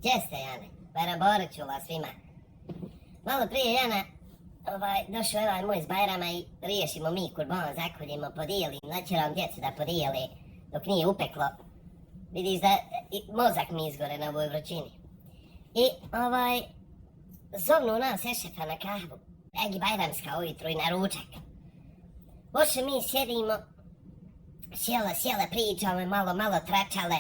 Česte, Jane. Bajram Borićula svima. Malo prije, Jana, došao je ovaj moj s Bajrama i riješimo mi kurban, zakoljimo, podijelim, natjeram djecu da podijeli dok nije upeklo. Vidiš da mozak mi izgore na ovoj vrućini. I zovnu nas Ešefa na kahvu. Egi Bajramska ujutru i na ručak. Boše mi sjedimo, sjele pričale, malo tračale,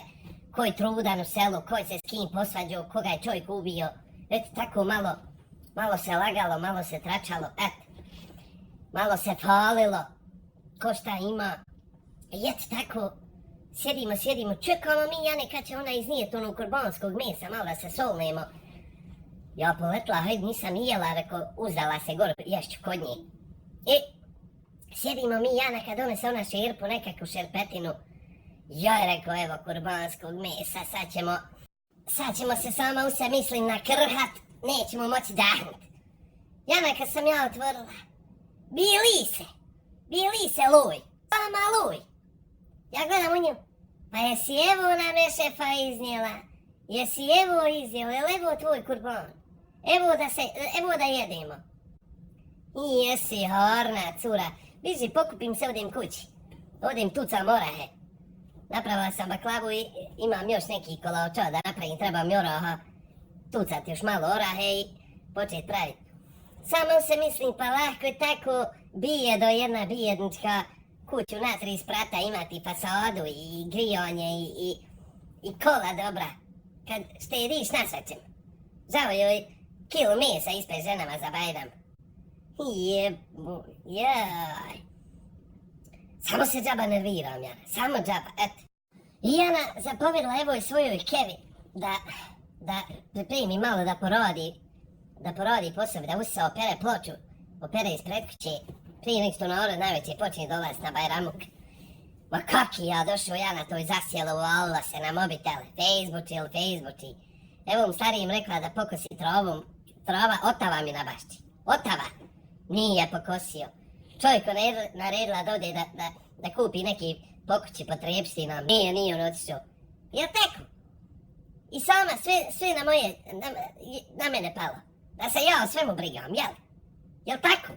ko je trudan u selu, ko je se s kim posvađao, koga je čovjek ubio. Eto tako malo se lagalo, malo se tračalo, eto. Malo se falilo, ko šta ima. I eto tako, sjedimo, čekamo mi, Jane, kad će ona iznijeti onog kurbanskog mesa, malo da se solnemo. Ja poletla, hajde, nisam jela, reko, uzdala se gore, ješću kod nje. I sjedimo mi, Jana, kad donese ona šerpu, nekakvu šerpetinu. Joj, reko, evo kurbanskog mesa, sad ćemo se sama u se, mislim, nakrhat, nećemo moći dahnut. Jana, kad sam ja otvorila, bili se luj, sama luj. Ja gledam u nju, pa jesi evo nam je Šefa iznijela, jesi evo iznijela, evo tvoj kurban, evo da jedemo. I jesi horna, cura, biži pokupim se, odem kući, odem tucam orahe. Napravila sam baklavu i imam još neki kolaočo da napravim, trebam oraha, tucat još malo orahe i počet praviti. Samo se mislim, pa lahko je tako bije do jedna bijednička kuću na 3 sprata imati fasadu i grijanje i kola dobra. Kad štediš na svačem. Žao joj kilu mesa ispred ženama za Bajram. Jaj. Samo se džaba nerviram, Jana. Samo džaba, eto. I Jana zapovjedila evo i svojoj Kevi da pripremi malo da porodi posao, da usi opere ploču, opere ispred kuće. Prije nek što narod najveće počne dolaziti na Bajramuk. Ma kaki ja došao, Jana, to je zasjelo u Allah se na mobitele, Facebooki. Evo mu starijim rekla da pokosi trava, otava mi nabašći. Otava. Nije pokosio. Čovjek naredila da ode da kupi neki pokući potrebština. Nije on otišao. Jel tako? I sama sve na mene palo. Da se ja o svemu brigam, jel? Jel tako?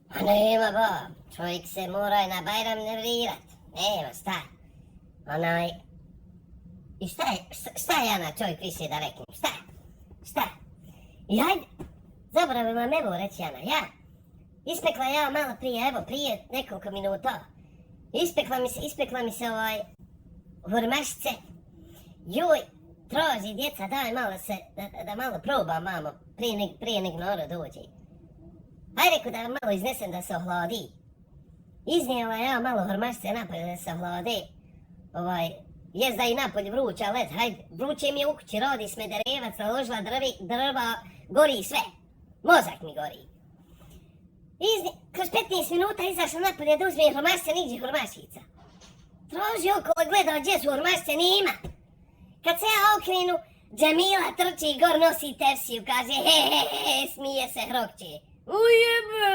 A nema ba, čovjek se mora na Bajram nervirat. Nema, šta? I šta ja na čovjek više da reknem? Šta? I hajde, zaboravim vam evo reći, Jana, ja. Ispekla ja malo prije nekoliko minuta. Ispekla mi se hurmašice. Joj, traži djeca, daj malo da malo probam, mamo, prije nek narod dođe. Aj reku da malo iznesem da se ohladi. Iznijela ja malo hurmašice napolje da se ohladi. Jest da i napolje vruća led, hajde, vruće mi je u kući, rodi smederevac, naložila drva, gori sve. Mozak mi gori. Kroz 15 minuta izašla napolje da uzme hurmašice, niđe hurmašica. Traži okolo, gleda gdje su hurmašice, nima. Kad se ja okrenu, Džemila trči gor, nosi tepsiju, kaže he, smije se, hrokće. Ujebe!